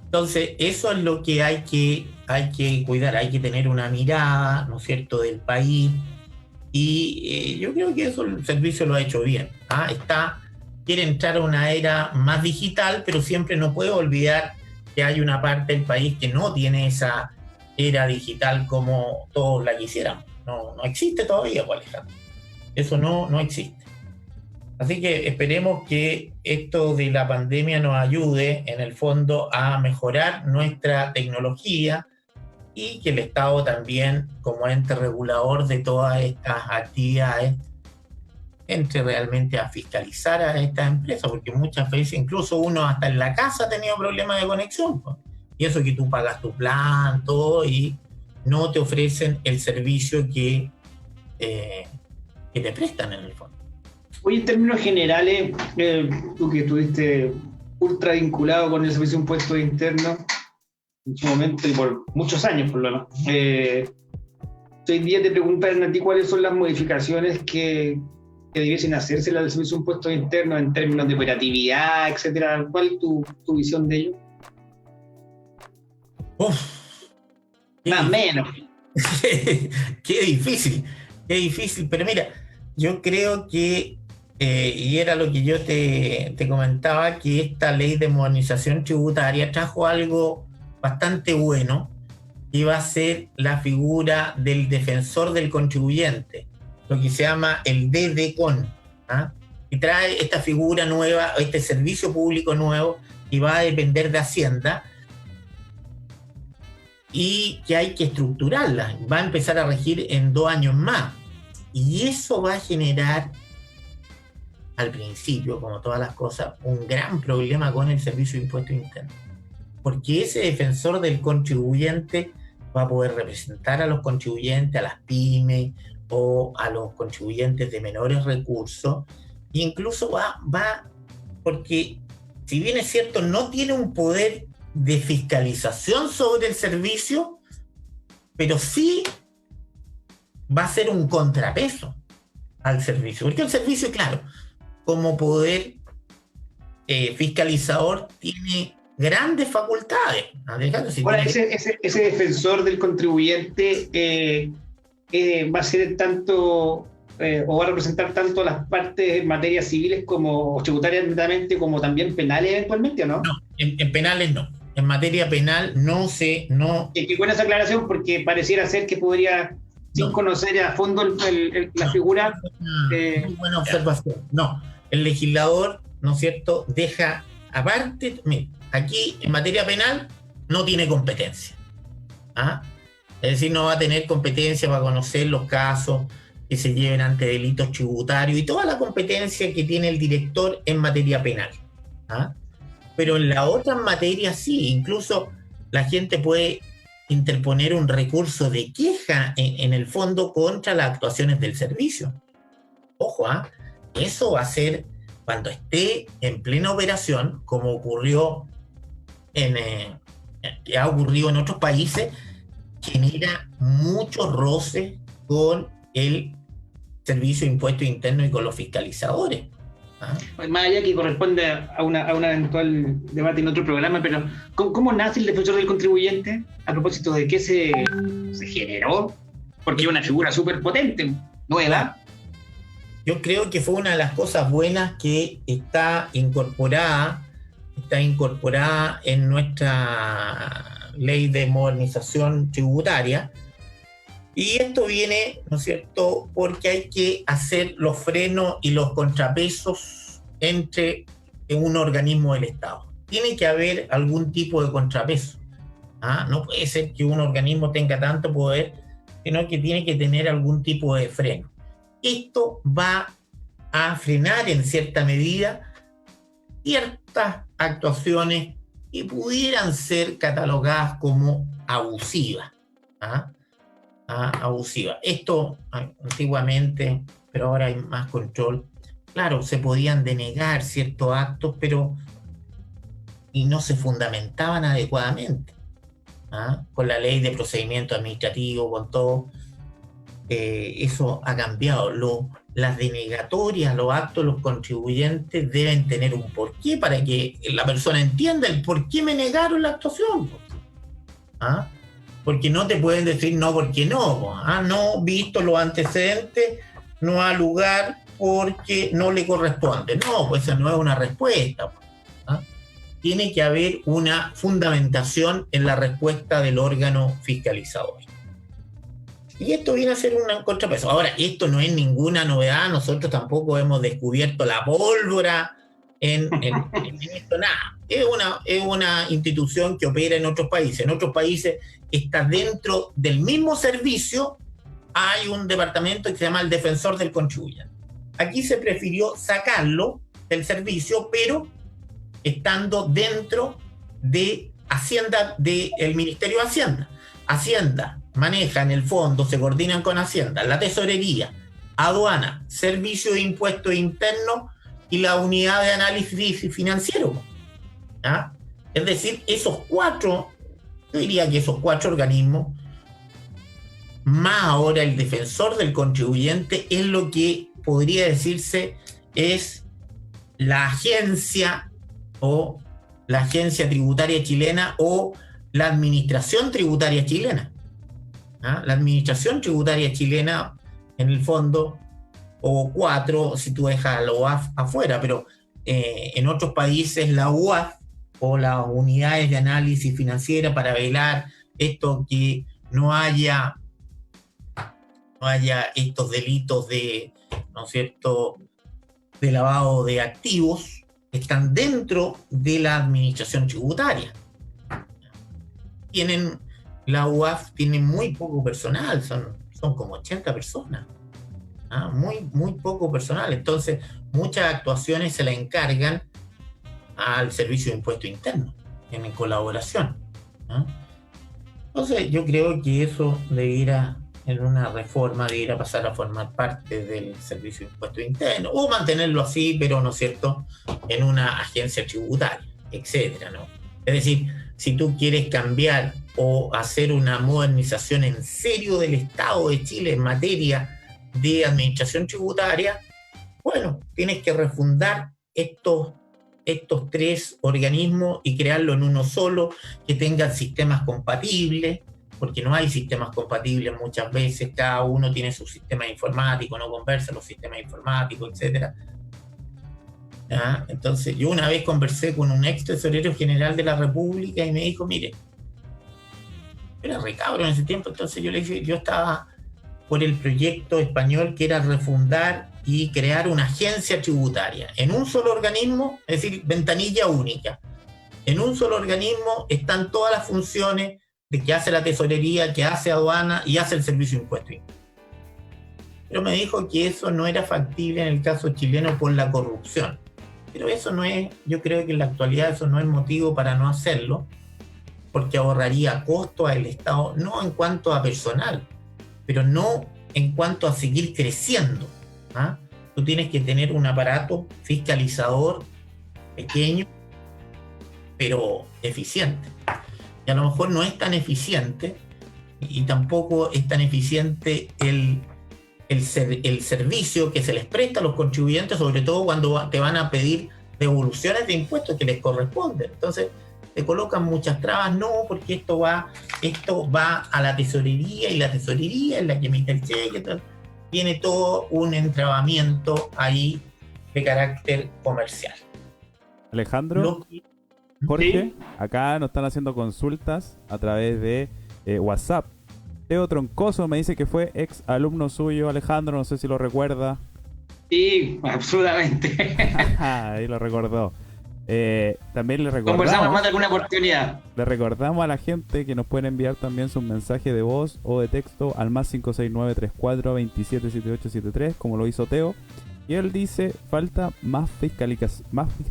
Entonces, eso es lo que hay que cuidar. Hay que tener una mirada, ¿no es cierto?, del país. Y yo creo que eso el servicio lo ha hecho bien. Quiere entrar a una era más digital, pero siempre no puede olvidar que hay una parte del país que no tiene esa era digital como todos la quisiéramos. No existe todavía, pues, Alejandro. Eso no existe. Así que esperemos que esto de la pandemia nos ayude, en el fondo, a mejorar nuestra tecnología y que el Estado también, como ente regulador de todas estas actividades, entre realmente a fiscalizar a estas empresas, porque muchas veces incluso uno hasta en la casa ha tenido problemas de conexión, pues. Y eso que tú pagas tu plan, todo, y no te ofrecen el servicio que que te prestan en el fondo. Hoy en términos generales, tú que estuviste ultra vinculado con el Servicio de Impuestos Internos en su momento y por muchos años por lo menos, hoy día te preguntan a ti cuáles son las modificaciones que debiesen hacerse al Servicio de Impuestos Internos en términos de operatividad, etcétera. ¿Cuál es tu visión de ello? Más o menos. Qué difícil, pero mira, yo creo que, y era lo que yo te comentaba, que esta ley de modernización tributaria trajo algo bastante bueno, que iba a ser la figura del defensor del contribuyente, lo que se llama el DDCON, y trae esta figura nueva, este servicio público nuevo, y va a depender de Hacienda, y que hay que estructurarla, va a empezar a regir en 2 años más, y eso va a generar, al principio, como todas las cosas, un gran problema con el Servicio de Impuestos Internos, porque ese defensor del contribuyente va a poder representar a los contribuyentes, a las pymes o a los contribuyentes de menores recursos, e incluso va, porque si bien es cierto, no tiene un poder de fiscalización sobre el servicio, pero sí va a ser un contrapeso al servicio, porque el servicio, claro, como poder fiscalizador tiene grandes facultades. Ahora, ese defensor del contribuyente va a ser tanto o va a representar tanto las partes en materia civiles como tributarias netamente, como también penales eventualmente, ¿o no? No, en penales no. En materia penal no sé, no. Qué buena esa aclaración, porque pareciera ser que podría, sin conocer a fondo la figura. Muy buena observación. No, el legislador, ¿no es cierto?, deja aparte, mira, aquí en materia penal no tiene competencia. Es decir, no va a tener competencia para conocer los casos que se lleven ante delitos tributarios y toda la competencia que tiene el director en materia penal. Pero en la otra materia sí, incluso la gente puede interponer un recurso de queja en el fondo contra las actuaciones del servicio. Ojo, eso va a ser cuando esté en plena operación, como ocurrió que ha ocurrido en otros países, genera mucho roce con el Servicio de Impuestos Internos y con los fiscalizadores. Más allá que corresponde a un eventual debate en otro programa, pero ¿cómo nace el defensor del contribuyente? A propósito de qué se generó, porque es una figura súper potente, nueva. Yo creo que fue una de las cosas buenas que está incorporada en nuestra ley de modernización tributaria. Y esto viene, ¿no es cierto?, porque hay que hacer los frenos y los contrapesos entre un organismo del Estado. Tiene que haber algún tipo de contrapeso. No puede ser que un organismo tenga tanto poder, sino que tiene que tener algún tipo de freno. Esto va a frenar en cierta medida ciertas actuaciones que pudieran ser catalogadas como abusivas. Abusiva. Esto antiguamente, pero ahora hay más control. Claro, se podían denegar ciertos actos, pero y no se fundamentaban adecuadamente. Con la ley de procedimiento administrativo, con todo, eso ha cambiado. Las denegatorias, los actos de los contribuyentes deben tener un porqué para que la persona entienda el por qué me negaron la actuación. Porque no te pueden decir no porque no. No, visto los antecedentes, no ha lugar porque no le corresponde. No, pues esa no es una respuesta. Tiene que haber una fundamentación en la respuesta del órgano fiscalizador. Y esto viene a ser un contrapeso. Ahora, esto no es ninguna novedad, nosotros tampoco hemos descubierto la pólvora en esto, nada. Es una institución que opera en otros países. En otros países está dentro del mismo servicio, hay un departamento que se llama el defensor del contribuyente. Aquí se prefirió sacarlo del servicio, pero estando dentro de Hacienda, del Ministerio de Hacienda. Hacienda maneja en el fondo, se coordinan con Hacienda, la tesorería aduana, servicio de impuestos internos y la unidad de análisis financiero. ¿Ah? Es decir, yo diría que esos 4 organismos, más ahora el defensor del contribuyente, es lo que podría decirse es la agencia tributaria chilena o la administración tributaria chilena. ¿Ah? La administración tributaria chilena, en el fondo, o 4, si tú dejas la UAF afuera, pero en otros países la UAF o las unidades de análisis financiera para velar esto, que no haya estos delitos ¿no es cierto?, de lavado de activos, están dentro de la administración tributaria. La UAF tiene muy poco personal, son como 80 personas. Muy, muy poco personal. Entonces, muchas actuaciones se la encargan al Servicio de Impuestos Internos, en colaboración. Entonces, yo creo que eso debiera, en una reforma, debiera pasar a formar parte del Servicio de Impuestos Internos, o mantenerlo así, pero, ¿no es cierto?, en una agencia tributaria, etcétera, ¿no? Es decir, si tú quieres cambiar o hacer una modernización en serio del Estado de Chile en materia de administración tributaria, bueno, tienes que refundar estos 3 organismos y crearlo en uno solo, que tengan sistemas compatibles, porque no hay sistemas compatibles muchas veces, cada uno tiene su sistema informático, no conversan los sistemas informáticos, etcétera. Entonces, yo una vez conversé con un ex tesorero general de la República y me dijo, mire, yo era recabro en ese tiempo, entonces yo le dije, yo estaba por el proyecto español que era refundar y crear una agencia tributaria en un solo organismo, es decir, ventanilla única. En un solo organismo están todas las funciones de que hace la tesorería, que hace aduana y hace el servicio de impuestos. Pero me dijo que eso no era factible en el caso chileno por la corrupción. Pero eso no es, yo creo que en la actualidad eso no es motivo para no hacerlo, porque ahorraría costos al Estado, no en cuanto a personal, pero no en cuanto a seguir creciendo. Tú tienes que tener un aparato fiscalizador pequeño, pero eficiente. Y a lo mejor no es tan eficiente, y tampoco es tan eficiente el servicio que se les presta a los contribuyentes, sobre todo cuando te van a pedir devoluciones de impuestos que les corresponden. Entonces, te colocan muchas trabas, no, porque esto va a la tesorería, y la tesorería es la que emite el cheque. Entonces, tiene todo un entrabamiento ahí de carácter comercial. Alejandro, Jorge, acá nos están haciendo consultas a través de WhatsApp. Teo Troncoso me dice que fue ex alumno suyo, Alejandro, no sé si lo recuerda. Sí, absolutamente. Ahí lo recordó. También le recordamos, conversamos más de alguna oportunidad. Le recordamos a la gente que nos pueden enviar también su mensaje de voz o de texto al más 569-34-277873, como lo hizo Teo. Y él dice, falta más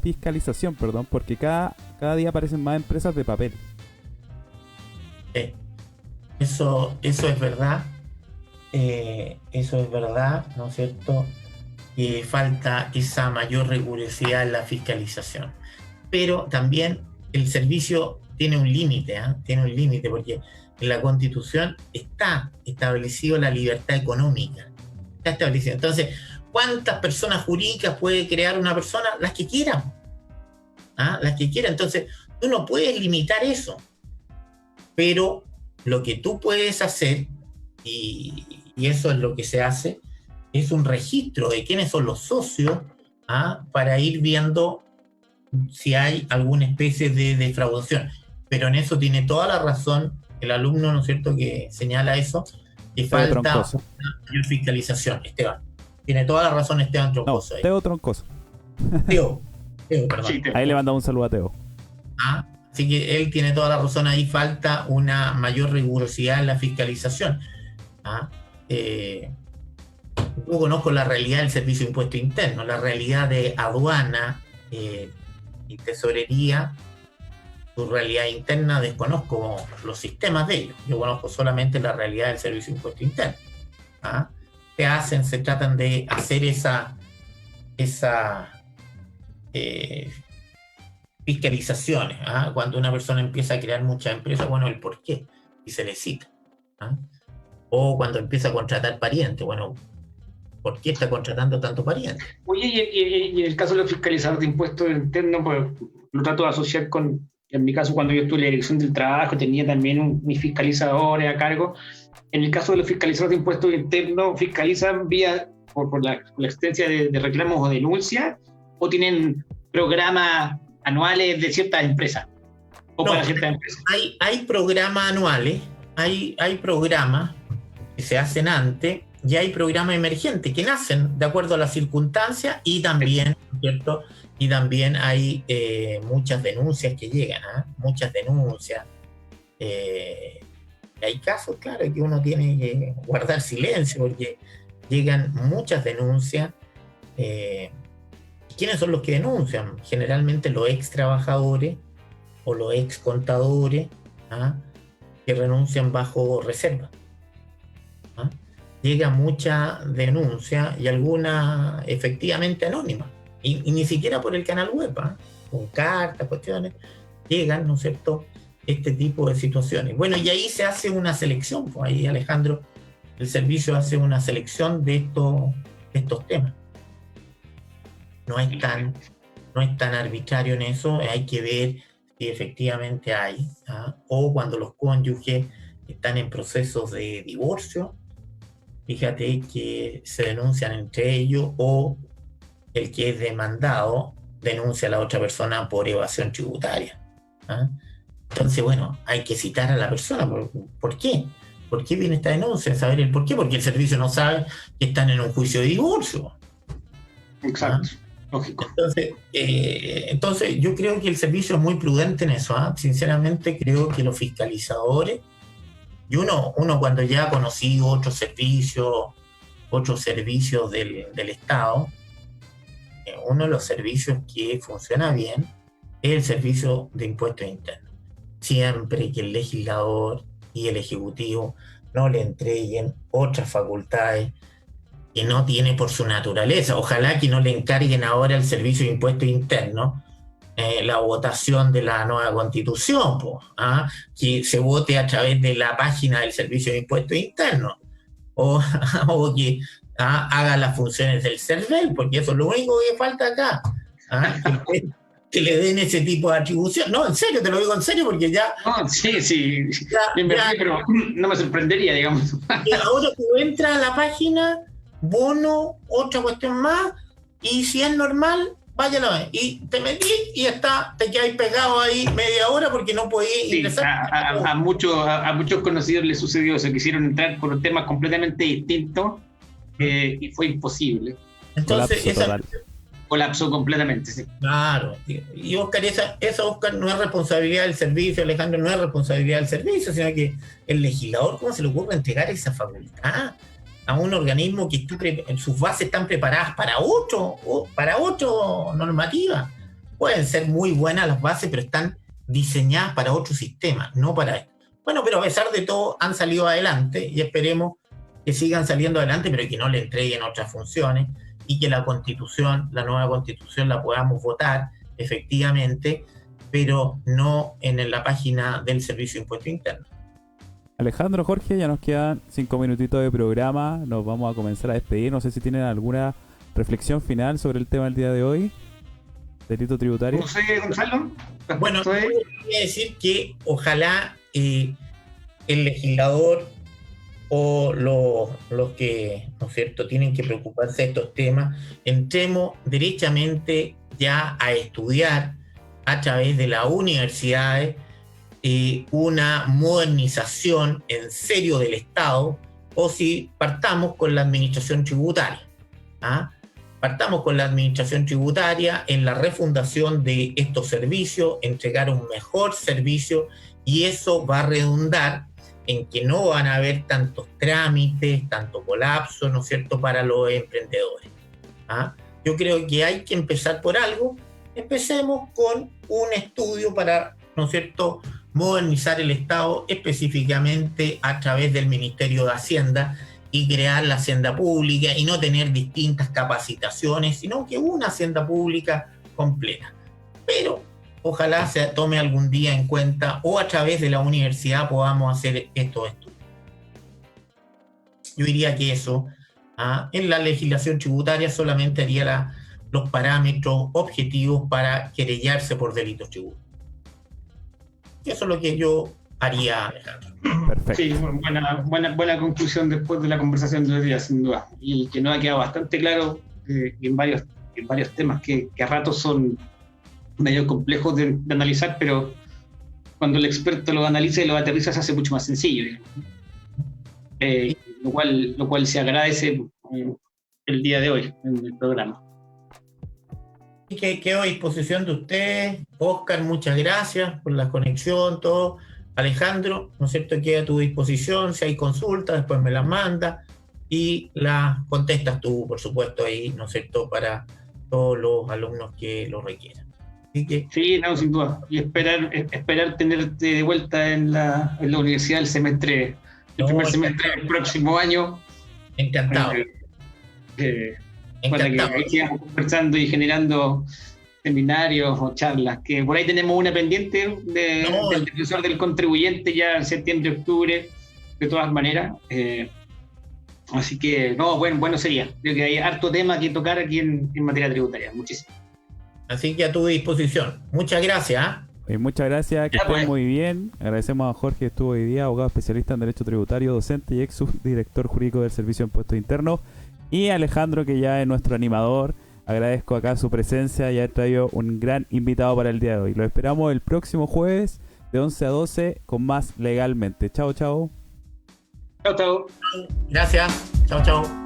fiscalización, porque cada día aparecen más empresas de papel. Eso es verdad. Eso es verdad, ¿no es cierto? Falta esa mayor rigurosidad en la fiscalización. Pero también el servicio tiene un límite, porque en la Constitución está establecido la libertad económica. Está establecido. Entonces, ¿cuántas personas jurídicas puede crear una persona? Las que quiera. Las que quiera. Entonces, tú no puedes limitar eso. Pero lo que tú puedes hacer, y eso es lo que se hace, es un registro de quiénes son los socios, para ir viendo si hay alguna especie de defraudación. Pero en eso tiene toda la razón el alumno, ¿no es cierto?, que señala eso, que falta una mayor fiscalización. Esteban. Tiene toda la razón Esteban Troncoso. No, Teo Troncoso. Teo, perdón. Sí, Ahí le mandamos un saludo a Teo. Así que él tiene toda la razón, ahí falta una mayor rigurosidad en la fiscalización. Yo conozco la realidad del Servicio de Impuestos Internos, la realidad de aduana y tesorería. Su realidad interna desconozco los sistemas de ellos, yo conozco solamente la realidad del Servicio de Impuestos Internos. se tratan de hacer esa fiscalizaciones. Cuando una persona empieza a crear muchas empresas, bueno, el por qué, y se le cita. O cuando empieza a contratar parientes, bueno, ¿por qué está contratando tanto pariente? Oye, y en el caso de los fiscalizadores de impuestos internos, pues lo trato de asociar con, en mi caso, cuando yo estuve en la dirección del trabajo, tenía también mis fiscalizadores a cargo. En el caso de los fiscalizadores de impuestos internos, ¿fiscalizan vía por la existencia de reclamos o denuncias? ¿O tienen programas anuales de ciertas empresas? ¿O para ciertas empresas? Hay programas anuales, hay programas que se hacen antes, y hay programas emergentes que nacen de acuerdo a las circunstancias, y también, ¿cierto? Y también hay muchas denuncias que llegan, muchas denuncias. Hay casos, claro, que uno tiene que guardar silencio porque llegan muchas denuncias. ¿Quiénes son los que denuncian? Generalmente los ex trabajadores o los ex contadores que renuncian bajo reserva. Llega mucha denuncia y alguna efectivamente anónima, y ni siquiera por el canal web, con cartas, cuestiones, llegan, ¿no es cierto?, este tipo de situaciones. Bueno, y ahí se hace una selección, pues ahí, Alejandro, el servicio hace una selección de estos temas. No es tan arbitrario en eso, hay que ver si efectivamente hay, o cuando los cónyuges están en procesos de divorcio, fíjate que se denuncian entre ellos, o el que es demandado denuncia a la otra persona por evasión tributaria. Entonces, bueno, hay que citar a la persona. ¿Por qué? ¿Por qué viene esta denuncia? Saber el por qué, porque el servicio no sabe que están en un juicio de divorcio. Exacto, lógico. Entonces, yo creo que el servicio es muy prudente en eso. Sinceramente, creo que los fiscalizadores, y uno cuando ya ha conocido otros servicios del Estado, uno de los servicios que funciona bien es el servicio de impuestos internos. Siempre que el legislador y el ejecutivo no le entreguen otras facultades que no tiene por su naturaleza. Ojalá que no le encarguen ahora el servicio de impuestos internos la votación de la nueva constitución, que se vote a través de la página del servicio de impuestos internos, o que haga las funciones del CERVEL, porque eso es lo único que falta acá, que le den ese tipo de atribución. No, en serio, te lo digo en serio, porque ya... No, sí, pero no me sorprendería, digamos. Ahora tú entras a la página, bono, otra cuestión más, y si es normal, váyalo a ver. Y te metí y te quedáis pegado ahí media hora porque no podías ingresar. A muchos conocidos les sucedió eso, quisieron entrar por temas completamente distintos y fue imposible. Entonces, colapsó completamente, sí. Claro. Y Oscar, esa Oscar, no es responsabilidad del servicio, Alejandro, no es responsabilidad del servicio, sino que el legislador, ¿cómo se le ocurre entregar esa facultad a un organismo que sus bases están preparadas para otra normativa? Pueden ser muy buenas las bases, pero están diseñadas para otro sistema, no para esto. Bueno, pero a pesar de todo han salido adelante, y esperemos que sigan saliendo adelante, pero que no le entreguen otras funciones, y que la nueva constitución la podamos votar efectivamente, pero no en la página del Servicio de Impuestos Internos. Alejandro, Jorge, ya nos quedan 5 minutitos de programa, nos vamos a comenzar a despedir. No sé si tienen alguna reflexión final sobre el tema del día de hoy, delito tributario. No sé, Gonzalo. Bueno, voy a decir que ojalá el legislador o los que, ¿no es cierto?, tienen que preocuparse de estos temas, entremos derechamente ya a estudiar a través de las universidades una modernización en serio del Estado, o si partamos con la administración tributaria. Partamos con la administración tributaria en la refundación de estos servicios, entregar un mejor servicio, y eso va a redundar en que no van a haber tantos trámites, tanto colapso, ¿no es cierto?, para los emprendedores. Yo creo que hay que empezar por algo. Empecemos con un estudio para, ¿no es cierto?, modernizar el Estado, específicamente a través del Ministerio de Hacienda, y crear la hacienda pública y no tener distintas capacitaciones, sino que una hacienda pública completa. Pero ojalá se tome algún día en cuenta o a través de la universidad podamos hacer estos estudios. Yo diría que eso, en la legislación tributaria solamente haría los parámetros objetivos para querellarse por delitos tributarios. Eso es lo que yo haría, Alejandro. Perfecto. Sí, buena conclusión después de la conversación de hoy día, sin duda. Y que nos ha quedado bastante claro en varios temas que a ratos son medio complejos de analizar, pero cuando el experto lo analiza y lo aterriza se hace mucho más sencillo. Lo cual se agradece el día de hoy en el programa. Y que quedo a disposición de ustedes. Oscar, muchas gracias por la conexión, todo. Alejandro, ¿no es cierto?, queda a tu disposición. Si hay consultas, después me las manda y las contestas tú, por supuesto, ahí, ¿no es cierto?, para todos los alumnos que lo requieran. Así que, sí, no, sin duda. Y esperar tenerte de vuelta en la universidad el primer semestre del próximo año. Encantado. Para que sigamos conversando y generando seminarios o charlas, que por ahí tenemos una pendiente del defensor del contribuyente ya en septiembre, octubre, de todas maneras. Así que, bueno sería. Creo que hay harto tema que tocar aquí en materia tributaria. Muchísimo. Así que a tu disposición. Muchas gracias. Muchas gracias, que estén muy bien. Agradecemos a Jorge que estuvo hoy día, abogado especialista en Derecho Tributario, docente y ex subdirector jurídico del Servicio de Impuestos Internos. Y a Alejandro, que ya es nuestro animador. Agradezco acá su presencia y ha traído un gran invitado para el día de hoy. Lo esperamos el próximo jueves de 11 a 12 con más Legalmente. Chao, chao. Chao, chao. Gracias. Chao, chao.